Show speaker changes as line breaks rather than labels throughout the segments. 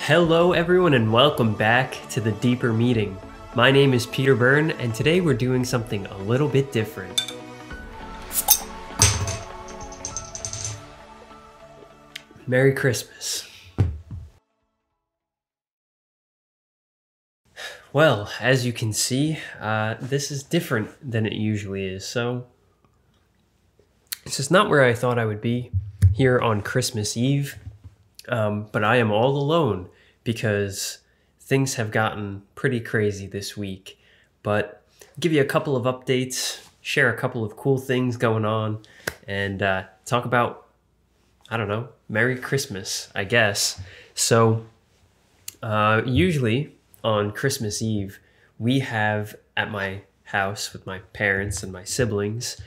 Hello, everyone, and welcome back to the Deeper Meeting. My name is Peter Byrne, and today we're doing something a little bit different. Merry Christmas. Well, as you can see, this is different than it usually is, so this is not where I thought I would be here on Christmas Eve, but I am all alone because things have gotten pretty crazy this week. But I'll give you a couple of updates, share a couple of cool things going on, and talk about, I don't know, Merry Christmas, I guess. So usually on Christmas Eve, we have at my house with my parents and my siblings,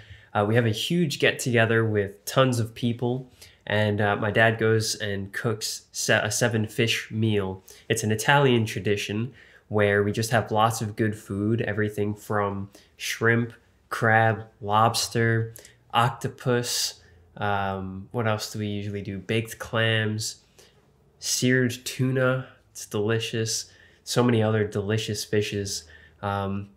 we have a huge get together with tons of people. And my dad goes and cooks a 7-fish meal. It's an Italian tradition where we just have lots of good food, everything from shrimp, crab, lobster, octopus. What else do we usually do? Baked clams, seared tuna. It's delicious. So many other delicious fishes. And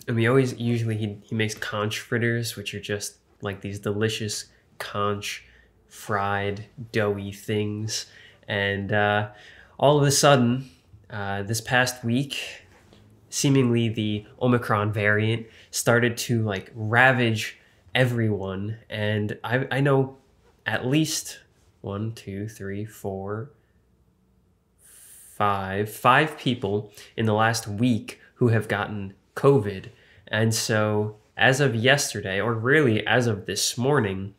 we always, usually he makes conch fritters, which are just like these delicious conch fried doughy things. And all of a sudden this past week, seemingly the Omicron variant started to like ravage everyone. And I know at least 1, 2, 3, 4, 5 people in the last week who have gotten COVID. And so as of yesterday, or really as of this morning,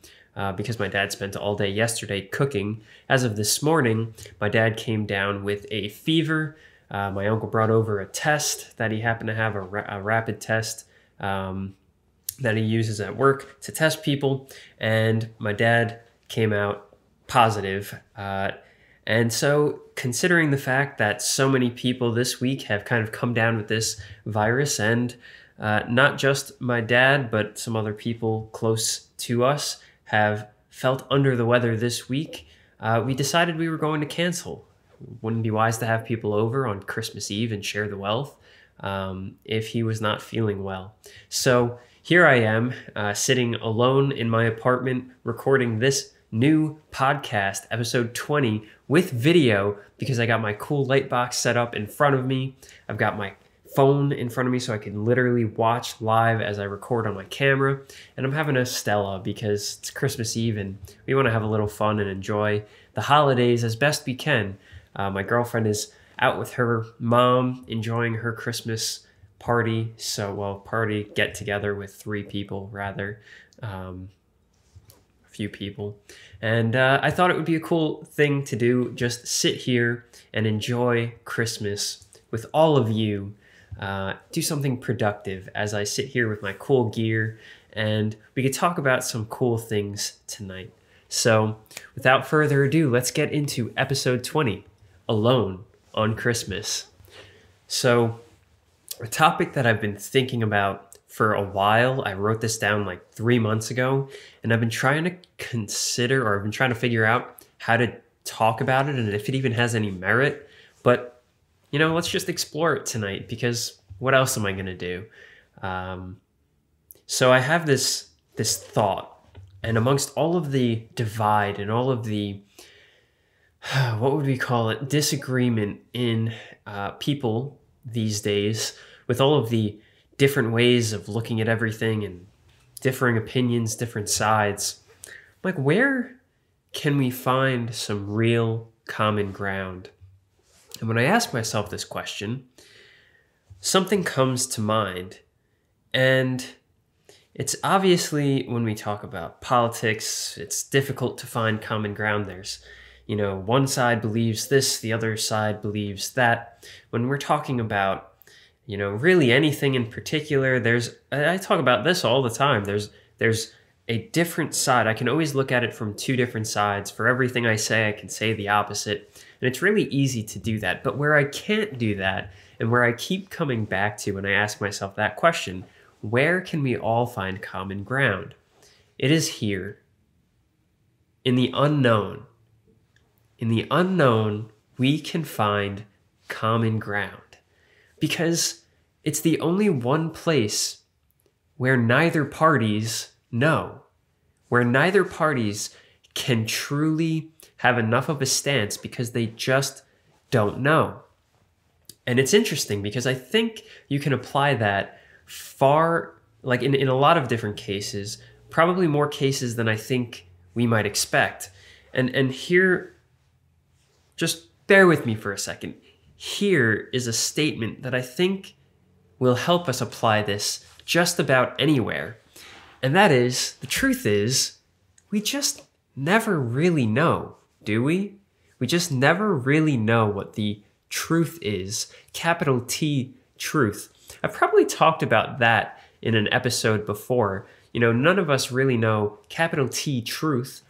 because my dad spent all day yesterday cooking. As of this morning, my dad came down with a fever. My uncle brought over a test that he happened to have, a rapid test that he uses at work to test people. And my dad came out positive. And so considering the fact that so many people this week have kind of come down with this virus, and not just my dad, but some other people close to us have felt under the weather this week, we decided we were going to cancel. Wouldn't be wise to have people over on Christmas Eve and share the wealth if he was not feeling well. So here I am sitting alone in my apartment recording this new podcast, episode 20, with video because I got my cool light box set up in front of me. I've got my phone in front of me so I can literally watch live as I record on my camera. And I'm having a Stella because it's Christmas Eve and we want to have a little fun and enjoy the holidays as best we can. My girlfriend is out with her mom enjoying her Christmas party. Party get together with 3 people rather. A few people. And I thought it would be a cool thing to do, just sit here and enjoy Christmas with all of you. Do something productive as I sit here with my cool gear, and we could talk about some cool things tonight. So without further ado, let's get into episode 20, Alone on Christmas. So a topic that I've been thinking about for a while, I wrote this down like 3 months ago, and I've been trying to consider, or I've been trying to figure out how to talk about it and if it even has any merit. But you know, let's just explore it tonight because what else am I going to do? So I have this thought, and amongst all of the divide and all of the, what would we call it, disagreement in people these days, with all of the different ways of looking at everything and differing opinions, different sides, like where can we find some real common ground? And when I ask myself this question, something comes to mind. And it's obviously when we talk about politics, it's difficult to find common ground. There's, one side believes this, the other side believes that. When we're talking about, really anything in particular, I talk about this all the time. There's a different side. I can always look at it from 2 different sides. For everything I say, I can say the opposite. And it's really easy to do that. But where I can't do that, and where I keep coming back to when I ask myself that question, where can we all find common ground? It is here, in the unknown. In the unknown we can find common ground, because it's the only one place where neither parties know, where neither parties can truly have enough of a stance because they just don't know. And it's interesting because I think you can apply that like in a lot of different cases, probably more cases than I think we might expect. And here, just bear with me for a second. Here is a statement that I think will help us apply this just about anywhere. And that is, the truth is, we just never really know, do we? We just never really know what the truth is, capital T, truth. I've probably talked about that in an episode before. None of us really know capital T, truth.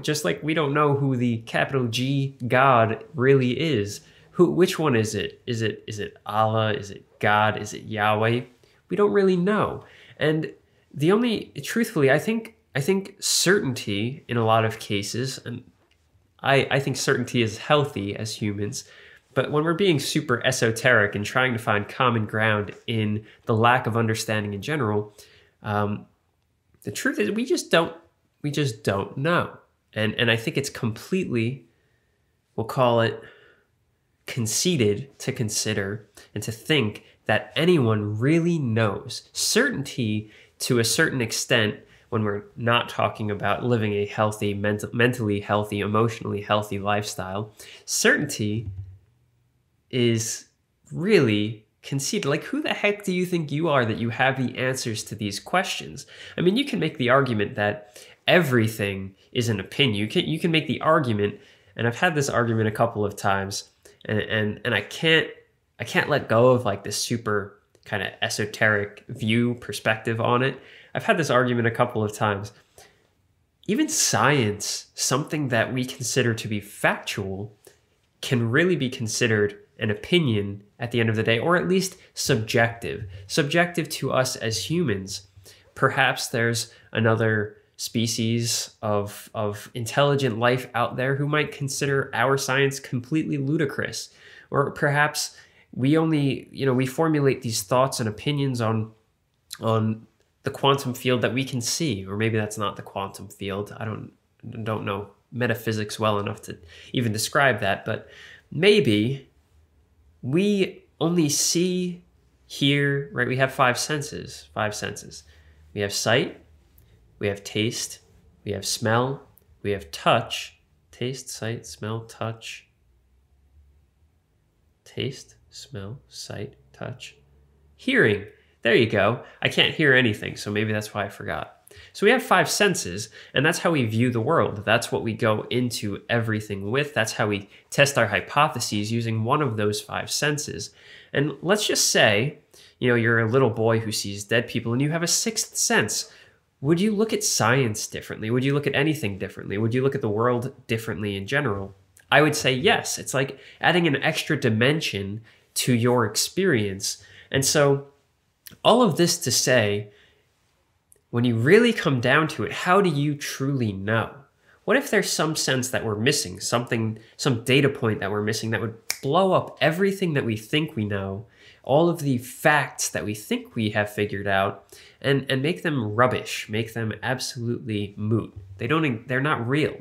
Just like we don't know who the capital G, God, really is. Which one is it? Is it Allah? Is it God? Is it Yahweh? We don't really know. And truthfully, I think certainty in a lot of cases, and I think certainty is healthy as humans, but when we're being super esoteric and trying to find common ground in the lack of understanding in general, the truth is we just don't know. And I think it's completely, we'll call it, conceited to consider and to think that anyone really knows. Certainty, to a certain extent, when we're not talking about living a healthy, mentally healthy, emotionally healthy lifestyle, certainty is really conceited. Like, who the heck do you think you are that you have the answers to these questions? I mean, you can make the argument that everything is an opinion. You can make the argument, and I've had this argument a couple of times, and I can't let go of like this super kind of esoteric perspective on it. I've had this argument a couple of times. Even science, something that we consider to be factual, can really be considered an opinion at the end of the day, or at least subjective to us as humans. Perhaps there's another species of intelligent life out there who might consider our science completely ludicrous. Or perhaps we formulate these thoughts and opinions on the quantum field that we can see, or maybe that's not the quantum field. I don't know metaphysics well enough to even describe that, but maybe we only see, hear, right? We have five senses. We have sight, we have taste, we have smell, we have touch. Taste, sight, smell, touch. Taste, smell, sight, touch. Hearing. There you go. I can't hear anything, so maybe that's why I forgot. So we have five senses, and that's how we view the world. That's what we go into everything with. That's how we test our hypotheses, using one of those five senses. And let's just say, you're a little boy who sees dead people and you have a sixth sense. Would you look at science differently? Would you look at anything differently? Would you look at the world differently in general? I would say yes. It's like adding an extra dimension to your experience. And so all of this to say, when you really come down to it, how do you truly know? What if there's some sense that we're missing, some data point that we're missing that would blow up everything that we think we know, all of the facts that we think we have figured out, and make them rubbish, make them absolutely moot? They're not real.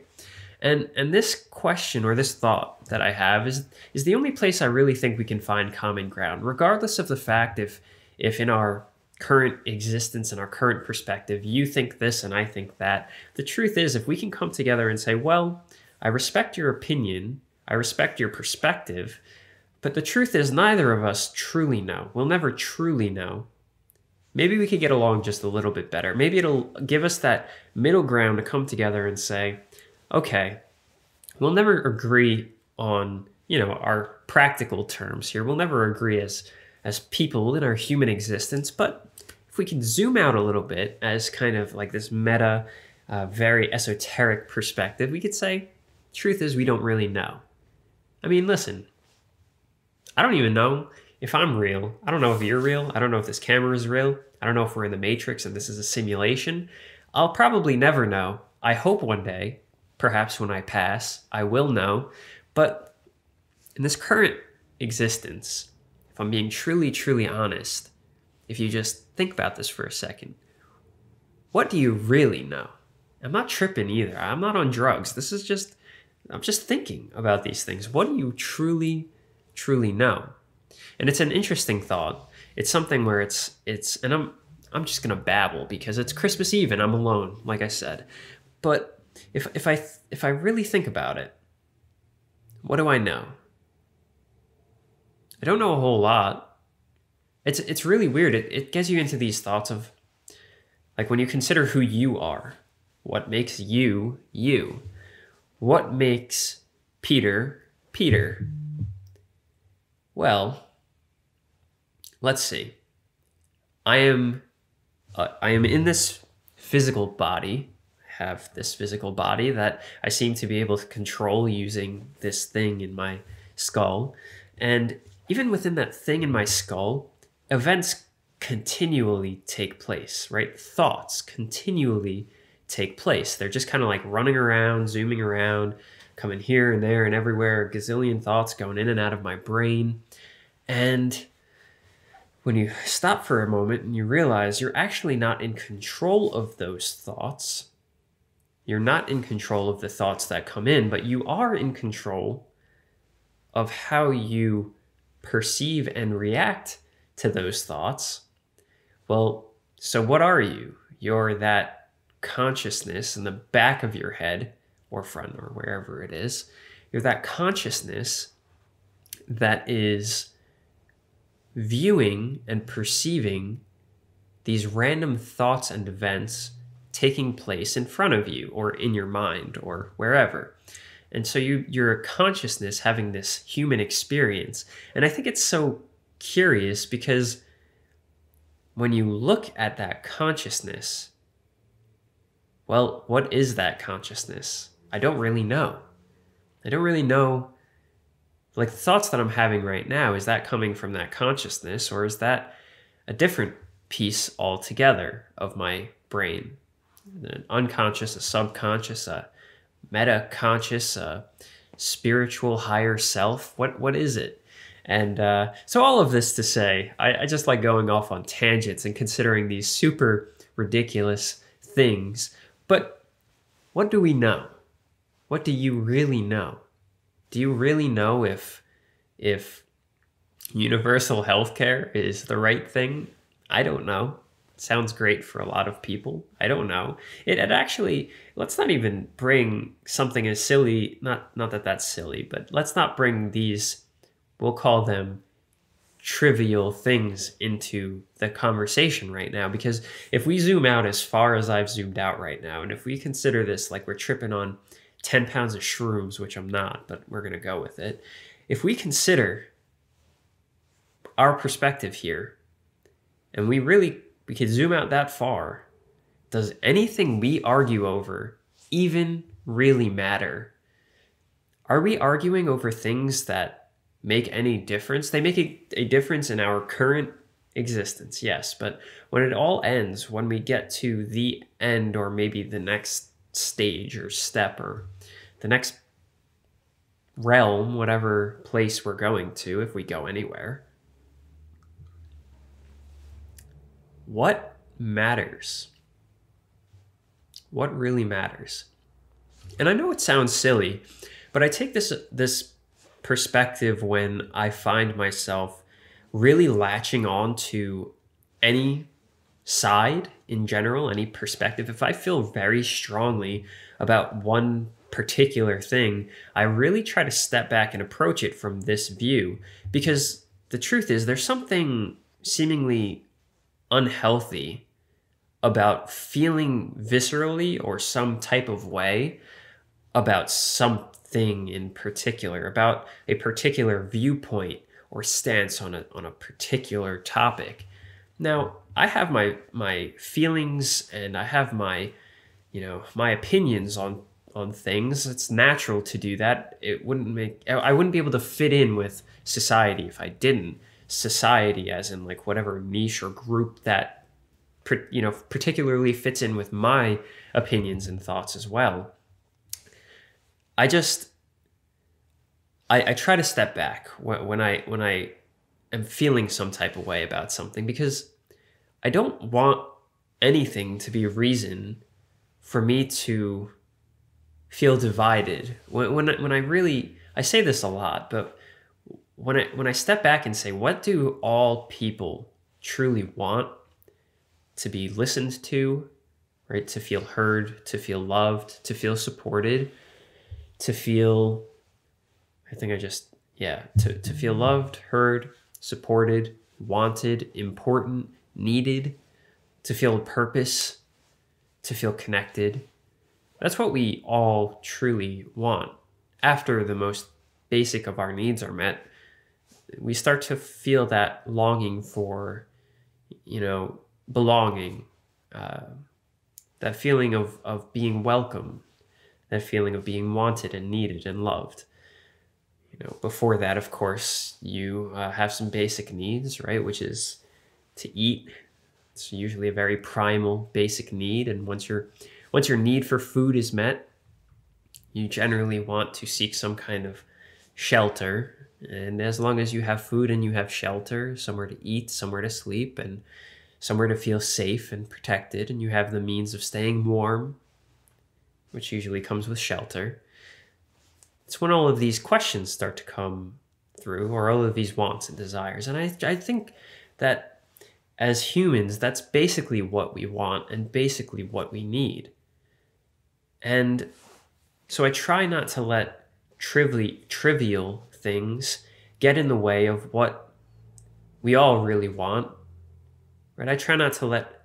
And this question, or this thought that I have, is the only place I really think we can find common ground, regardless of the fact if in our current existence and our current perspective, you think this and I think that. The truth is, if we can come together and say, well, I respect your opinion, I respect your perspective, but the truth is neither of us truly know. We'll never truly know. Maybe we could get along just a little bit better. Maybe it'll give us that middle ground to come together and say, okay, we'll never agree on, our practical terms here. We'll never agree as people in our human existence, but if we can zoom out a little bit as kind of like this meta, very esoteric perspective, we could say, truth is we don't really know. I mean, listen, I don't even know if I'm real. I don't know if you're real. I don't know if this camera is real. I don't know if we're in the Matrix and this is a simulation. I'll probably never know. I hope one day, perhaps when I pass, I will know. But In this current existence, if I'm being truly, truly honest, if you just think about this for a second, what do you really know? I'm not tripping either. I'm not on drugs. I'm just thinking about these things. What do you truly, truly know? And it's an interesting thought. It's something where and I'm just gonna babble because it's Christmas Eve and I'm alone, like I said. But if I really think about it, what do I know? I don't know a whole lot. It's really weird. It gets you into these thoughts of, like, when you consider who you are, what makes you, you? What makes Peter, Peter? Well, let's see. I am in this physical body. I have this physical body that I seem to be able to control using this thing in my skull. And even within that thing in my skull, events continually take place, right? Thoughts continually take place. They're just kind of like running around, zooming around, coming here and there and everywhere, a gazillion thoughts going in and out of my brain. And when you stop for a moment and you realize you're actually not in control of those thoughts, you're not in control of the thoughts that come in, but you are in control of how you perceive and react to those thoughts. Well, so what are you? You're that consciousness in the back of your head, or front, or wherever it is. You're that consciousness that is viewing and perceiving these random thoughts and events taking place in front of you or in your mind or wherever. And so you're a consciousness having this human experience. And I think it's so curious because when you look at that consciousness, well, what is that consciousness? I don't really know. I don't really know. Like, the thoughts that I'm having right now, is that coming from that consciousness, or is that a different piece altogether of my brain? An unconscious, a subconscious, a meta-conscious, a spiritual higher self? What is it? And so all of this to say, I just like going off on tangents and considering these super ridiculous things. But what do we know? What do you really know? Do you really know if universal healthcare is the right thing? I don't know. It sounds great for a lot of people. I don't know. It actually, let's not even bring something as silly, not that that's silly, but let's not bring these, we'll call them trivial things, into the conversation right now. Because if we zoom out as far as I've zoomed out right now, and if we consider this like we're tripping on 10 pounds of shrooms, which I'm not, but we're going to go with it. If we consider our perspective here, and we could zoom out that far, does anything we argue over even really matter? Are we arguing over things that make any difference? They make a difference in our current existence, yes, but when it all ends, when we get to the end, or maybe the next stage or step or the next realm, whatever place we're going to, if we go anywhere, what matters? What really matters? And I know it sounds silly, but I take this perspective when I find myself really latching on to any side in general, any perspective. If I feel very strongly about one particular thing, I really try to step back and approach it from this view, because the truth is there's something seemingly unhealthy about feeling viscerally or some type of way about something in particular, about a particular viewpoint or stance on a particular topic. Now, I have my feelings and I have my opinions on things. It's natural to do that. I wouldn't be able to fit in with society if I didn't. Society as in like whatever niche or group that particularly fits in with my opinions and thoughts as well. I try to step back when I am feeling some type of way about something, because I don't want anything to be a reason for me to feel divided. When I really, I say this a lot, but when I step back and say, what do all people truly want? To be listened to, right? To feel heard, to feel loved, to feel supported, to feel, I think I just, yeah, to feel loved, heard, supported, wanted, important, needed, to feel purpose, to feel connected. That's what we all truly want. After the most basic of our needs are met, we start to feel that longing for, belonging, that feeling of being welcome, that feeling of being wanted and needed and loved. Before that, of course, you have some basic needs, right? Which is to eat. It's usually a very primal, basic need. And once your need for food is met, you generally want to seek some kind of shelter. And as long as you have food and you have shelter, somewhere to eat, somewhere to sleep, and somewhere to feel safe and protected, and you have the means of staying warm, which usually comes with shelter, it's when all of these questions start to come through, or all of these wants and desires. And I think that as humans, that's basically what we want and basically what we need. And so I try not to let trivial things get in the way of what we all really want, right? I try not to let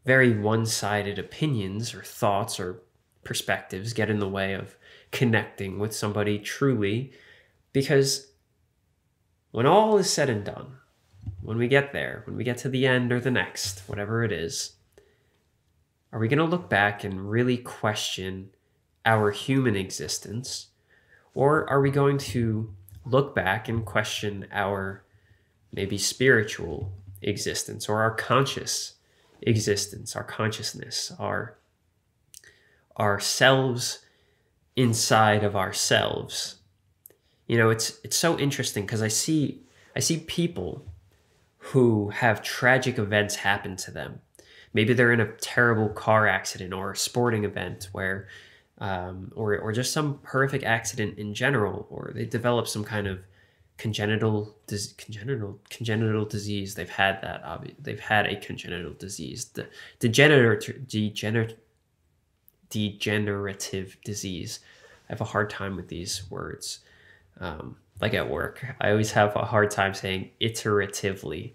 very one-sided opinions or thoughts or perspectives get in the way of connecting with somebody truly, because when all is said and done, when we get there, when we get to the end or the next, whatever it is, are we going to look back and really question our human existence? Or are we going to look back and question our maybe spiritual existence, or our conscious existence, our consciousness, our selves inside of ourselves? It's so interesting, because I see people who have tragic events happen to them. Maybe they're in a terrible car accident or a sporting event where, or just some horrific accident in general, or they develop some kind of congenital disease. They've had that. They've had a congenital disease, the degenerative disease. I have a hard time with these words. Like at work, I always have a hard time saying iteratively.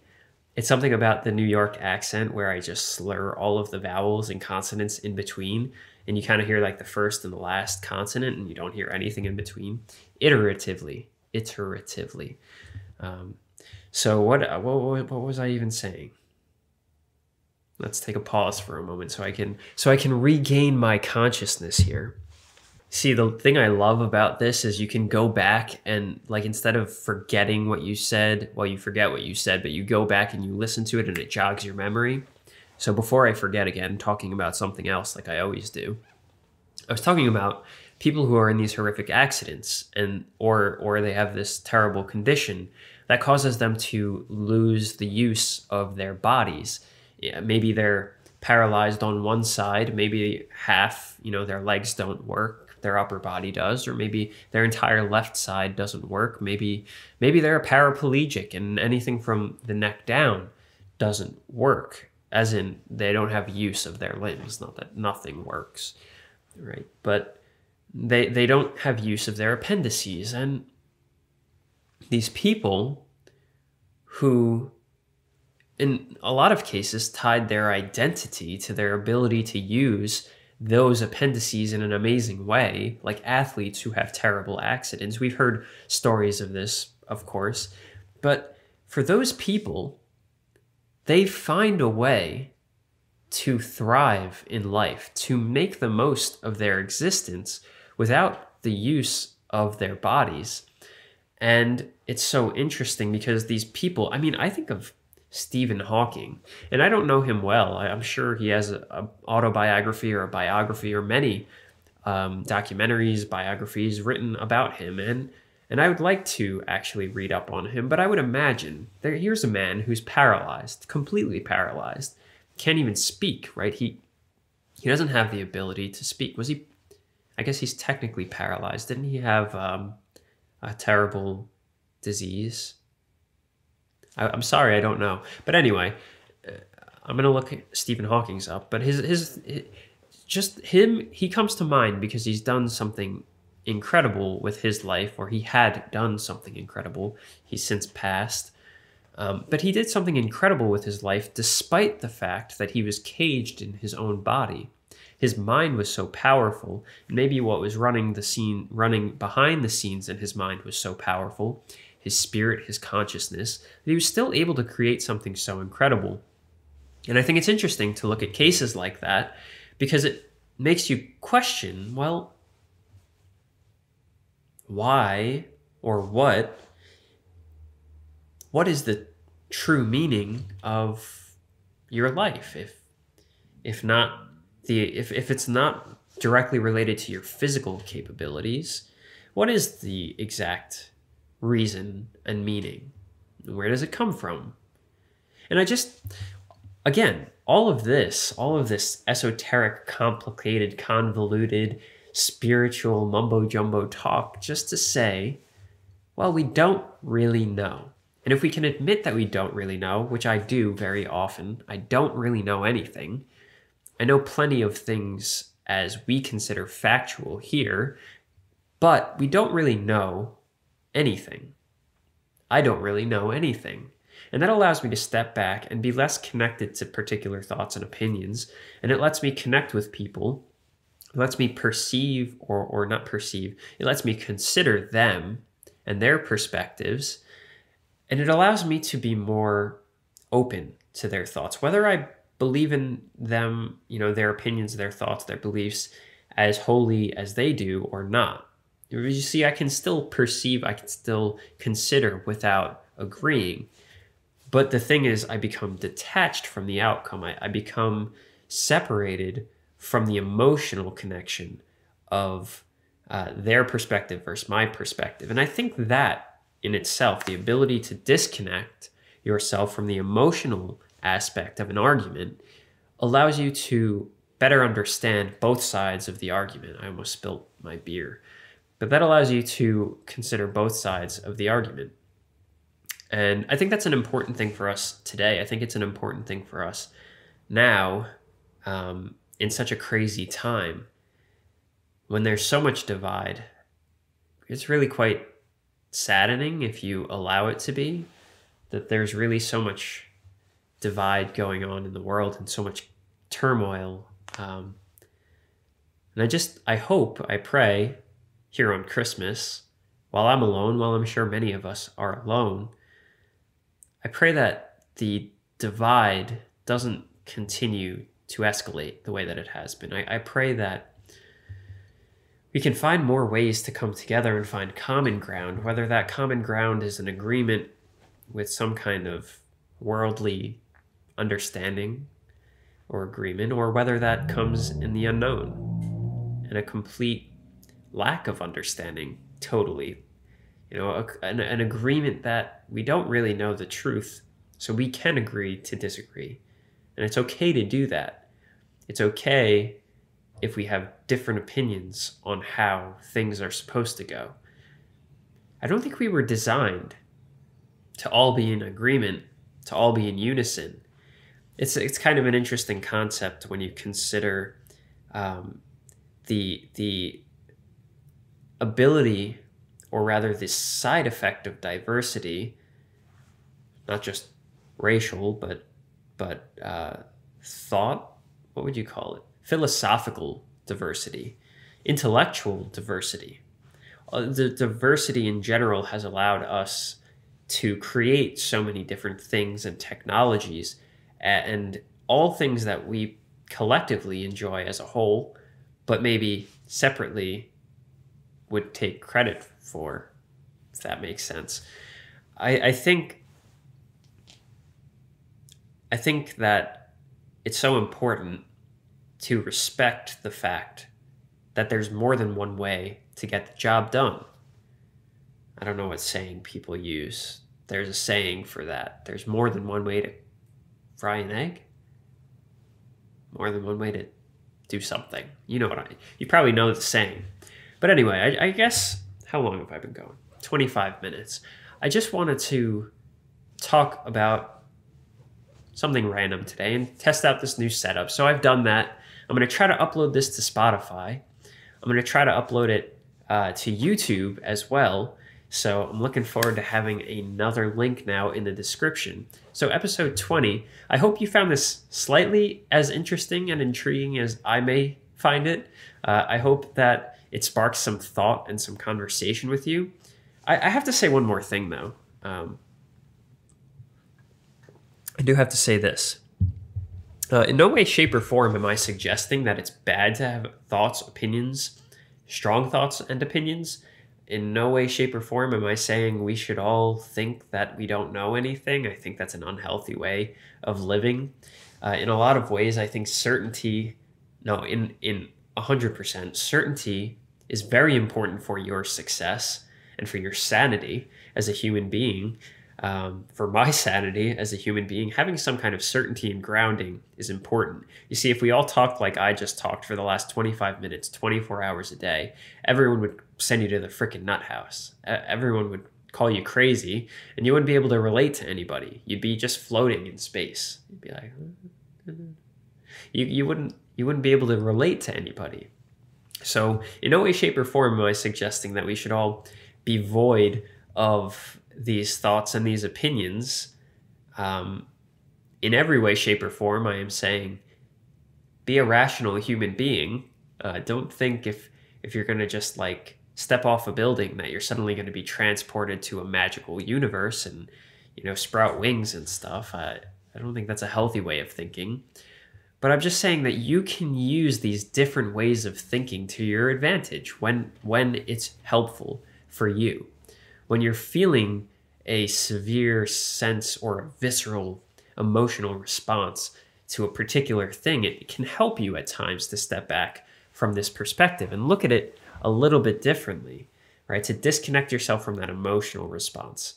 It's something about the New York accent where I just slur all of the vowels and consonants in between, and you kind of hear like the first and the last consonant, and you don't hear anything in between. Iteratively. So what was I even saying? Let's take a pause for a moment so I can regain my consciousness here. See, the thing I love about this is you can go back and, like, instead of forgetting what you said, well, you forget what you said, but you go back and you listen to it and it jogs your memory. So before I forget again, talking about something else like I always do, I was talking about people who are in these horrific accidents or they have this terrible condition that causes them to lose the use of their bodies. Yeah, maybe they're paralyzed on one side, maybe half, their legs don't work, their upper body does, or maybe their entire left side doesn't work. Maybe they're a paraplegic and anything from the neck down doesn't work, as in they don't have use of their limbs, not that nothing works, right? But they don't have use of their appendices. And these people who, in a lot of cases, tied their identity to their ability to use those appendices in an amazing way, like athletes who have terrible accidents. We've heard stories of this, of course, but for those people, they find a way to thrive in life, to make the most of their existence without the use of their bodies. And it's so interesting because these people, I think of Stephen Hawking, and I don't know him well. I'm sure he has an autobiography or a biography or many documentaries, biographies written about him. And And I would like to actually read up on him, but I would imagine here's a man who's paralyzed, completely paralyzed, can't even speak, right? He doesn't have the ability to speak. Was he? I guess he's technically paralyzed. Didn't he have a terrible disease? I'm sorry, I don't know. But anyway, I'm gonna look Stephen Hawking's up. But he comes to mind because he's done something incredible with his life, or he had done something incredible. He's since passed. But he did something incredible with his life despite the fact that he was caged in his own body. His mind was so powerful, and maybe what was running behind the scenes in his mind was so powerful, his spirit, his consciousness, that he was still able to create something so incredible. And I think it's interesting to look at cases like that because it makes you question, well, why or what is the true meaning of your life if it's not directly related to your physical capabilities? What is the exact reason and meaning? Where does it come from? And again, all of this esoteric, complicated, convoluted, spiritual mumbo jumbo talk just to say, well, we don't really know. And if we can admit that we don't really know, which I do very often, I don't really know anything. I know plenty of things as we consider factual here, but we don't really know anything. I don't really know anything. And that allows me to step back and be less connected to particular thoughts and opinions. And it lets me connect with people. It lets me perceive or not perceive. It lets me consider them and their perspectives. And it allows me to be more open to their thoughts, whether I believe in them, their opinions, their thoughts, their beliefs as wholly as they do or not. You see, I can still perceive, I can still consider without agreeing. But the thing is, I become detached from the outcome. I become separated from the emotional connection of their perspective versus my perspective. And I think that in itself, the ability to disconnect yourself from the emotional aspect of an argument allows you to better understand both sides of the argument. I almost spilt my beer. But that allows you to consider both sides of the argument. And I think that's an important thing for us today. I think it's an important thing for us now in such a crazy time when there's so much divide. It's really quite saddening, if you allow it to be, that there's really so much divide going on in the world and so much turmoil. And I hope, I pray here on Christmas, while I'm alone, while I'm sure many of us are alone, I pray that the divide doesn't continue to escalate the way that it has been. I pray that we can find more ways to come together and find common ground, whether that common ground is an agreement with some kind of worldly understanding or agreement, or whether that comes in the unknown and a complete lack of understanding, totally. An agreement that we don't really know the truth, so we can agree to disagree. And it's okay to do that. It's okay if we have different opinions on how things are supposed to go. I don't think we were designed to all be in agreement, to all be in unison. It's kind of an interesting concept when you consider the ability, or rather the side effect of diversity, not just racial, but thought, what would you call it? Philosophical diversity, intellectual diversity. The diversity in general has allowed us to create so many different things and technologies, and all things that we collectively enjoy as a whole, but maybe separately would take credit for, if that makes sense. I think that it's so important to respect the fact that there's more than one way to get the job done. I don't know what saying people use. There's a saying for that. There's more than one way to fry an egg. More than one way to do something. You know you probably know the saying. But anyway, I guess, how long have I been going? 25 minutes. I just wanted to talk about something random today and test out this new setup. So I've done that. I'm going to try to upload this to Spotify. I'm going to try to upload it to YouTube as well. So I'm looking forward to having another link now in the description. So episode 20, I hope you found this slightly as interesting and intriguing as I may find it. I hope that it sparks some thought and some conversation with you. I have to say one more thing, though. I do have to say this. In no way, shape, or form am I suggesting that it's bad to have thoughts, opinions, strong thoughts and opinions. In no way, shape, or form am I saying we should all think that we don't know anything. I think that's an unhealthy way of living. In a lot of ways, I think certainty, in 100%, certainty is very important for your success and for your sanity as a human being. For my sanity as a human being, having some kind of certainty and grounding is important. You see, if we all talked like I just talked for the last 25 minutes, 24 hours a day, everyone would send you to the freaking nut house. Everyone would call you crazy, and you wouldn't be able to relate to anybody. You'd be just floating in space. You'd be like, you wouldn't be able to relate to anybody. So in no way, shape, or form am I suggesting that we should all be void of these thoughts and these opinions. In every way, shape, or form, I am saying be a rational human being. Don't think if you're going to just like step off a building that you're suddenly going to be transported to a magical universe and, sprout wings and stuff. I don't think that's a healthy way of thinking. But I'm just saying that you can use these different ways of thinking to your advantage when it's helpful for you. When you're feeling a severe sense or a visceral emotional response to a particular thing, it can help you at times to step back from this perspective and look at it a little bit differently, right? To disconnect yourself from that emotional response.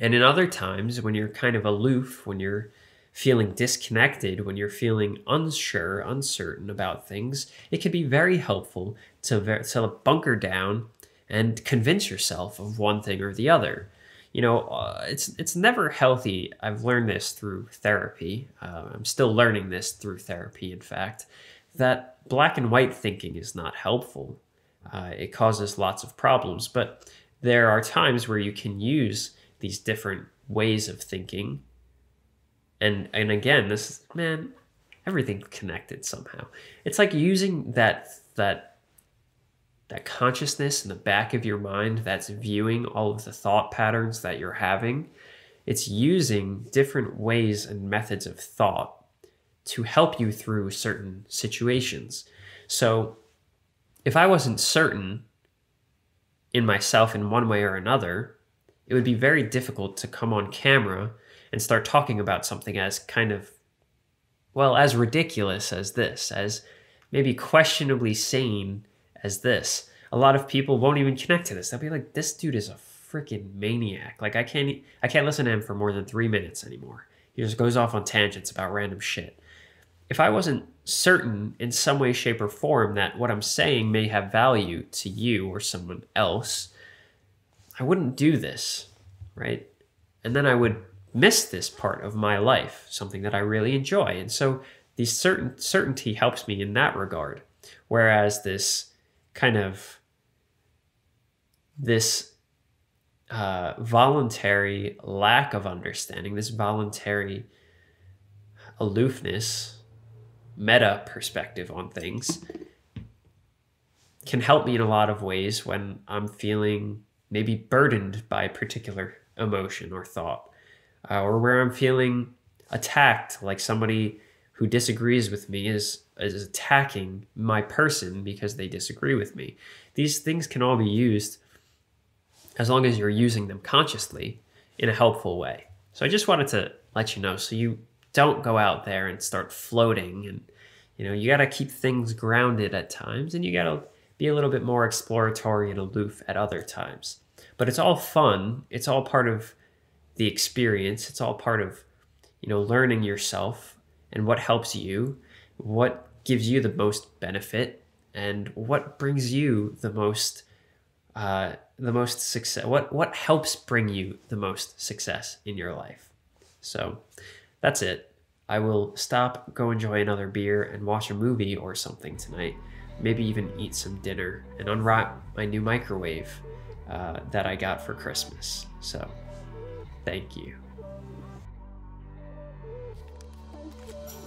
And in other times, when you're kind of aloof, when you're feeling disconnected, when you're feeling unsure, uncertain about things, it can be very helpful to bunker down and convince yourself of one thing or the other. It's never healthy. I've learned this through therapy. I'm still learning this through therapy, in fact, that black and white thinking is not helpful. It causes lots of problems, but there are times where you can use these different ways of thinking. And again, everything's connected somehow. It's like using that consciousness in the back of your mind that's viewing all of the thought patterns that you're having. It's using different ways and methods of thought to help you through certain situations. So if I wasn't certain in myself in one way or another, it would be very difficult to come on camera and start talking about something as as ridiculous as this, as maybe questionably sane as this. A lot of people won't even connect to this. They'll be like, this dude is a freaking maniac. Like I can't listen to him for more than 3 minutes anymore. He just goes off on tangents about random shit. If I wasn't certain in some way, shape, or form that what I'm saying may have value to you or someone else, I wouldn't do this, right? And then I would miss this part of my life, something that I really enjoy. And so the certainty helps me in that regard. Whereas this voluntary lack of understanding, this voluntary aloofness, meta perspective on things can help me in a lot of ways when I'm feeling maybe burdened by a particular emotion or thought, or where I'm feeling attacked, like somebody who disagrees with me is attacking my person because they disagree with me. These things can all be used as long as you're using them consciously in a helpful way. So I just wanted to let you know so you don't go out there and start floating, and you got to keep things grounded at times, and you got to be a little bit more exploratory and aloof at other times. but it's all fun. It's all part of the experience. It's all part of, learning yourself and what helps you, what gives you the most benefit, and what brings you the most success. What helps bring you the most success in your life. So that's it. I will stop, go enjoy another beer, and watch a movie or something tonight. Maybe even eat some dinner and unwrap my new microwave that I got for Christmas. So thank you.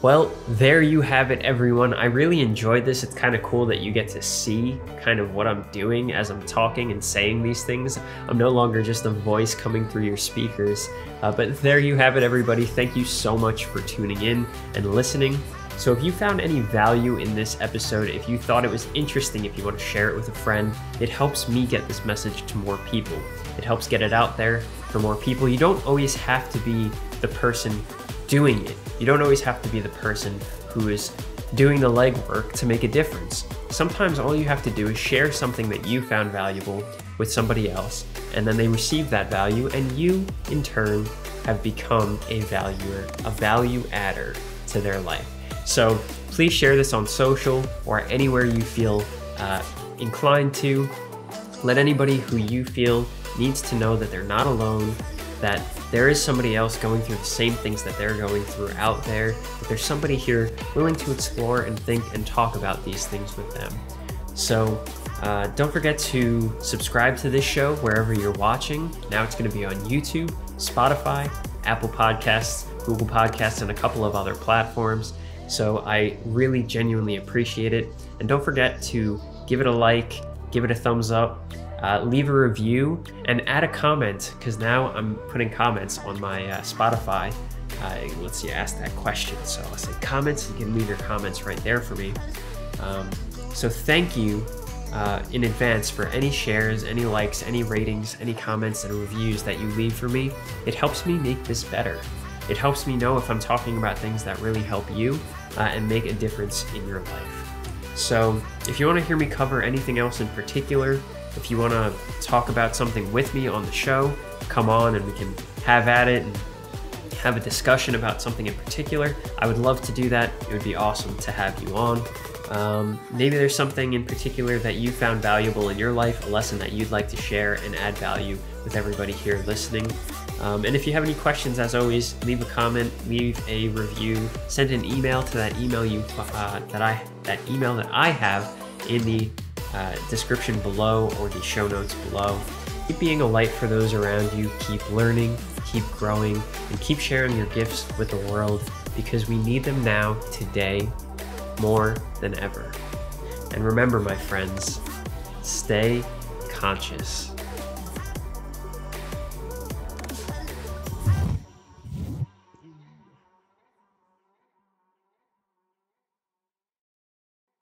Well, there you have it, everyone. I really enjoyed this. It's kind of cool that you get to see kind of what I'm doing as I'm talking and saying these things. I'm no longer just a voice coming through your speakers. But there you have it, everybody. Thank you so much for tuning in and listening. So if you found any value in this episode, if you thought it was interesting, if you want to share it with a friend, it helps me get this message to more people. It helps get it out there for more people. You don't always have to be the person doing it. You don't always have to be the person who is doing the legwork to make a difference. Sometimes all you have to do is share something that you found valuable with somebody else, and then they receive that value, and you, in turn, have become a value adder to their life. So please share this on social or anywhere you feel inclined to. Let anybody who you feel needs to know that they're not alone, that there is somebody else going through the same things that they're going through out there, that there's somebody here willing to explore and think and talk about these things with them. So don't forget to subscribe to this show wherever you're watching. Now it's going to be on YouTube, Spotify, Apple Podcasts, Google Podcasts, and a couple of other platforms. So I really genuinely appreciate it. And don't forget to give it a like, give it a thumbs up, leave a review, and add a comment, because now I'm putting comments on my Spotify. Let's see, ask that question. So I'll say comments. You can leave your comments right there for me. So thank you in advance for any shares, any likes, any ratings, any comments and reviews that you leave for me. It helps me make this better. It helps me know if I'm talking about things that really help you and make a difference in your life. So if you want to hear me cover anything else in particular, if you want to talk about something with me on the show, come on and we can have at it and have a discussion about something in particular. I would love to do that. It would be awesome to have you on. Maybe there's something in particular that you found valuable in your life, a lesson that you'd like to share and add value with everybody here listening. And if you have any questions, as always, leave a comment, leave a review, send an email to that email that I have in the description below or the show notes below. Keep being a light for those around you. Keep learning, keep growing, and keep sharing your gifts with the world, because we need them now, today, more than ever. And remember, my friends, stay conscious.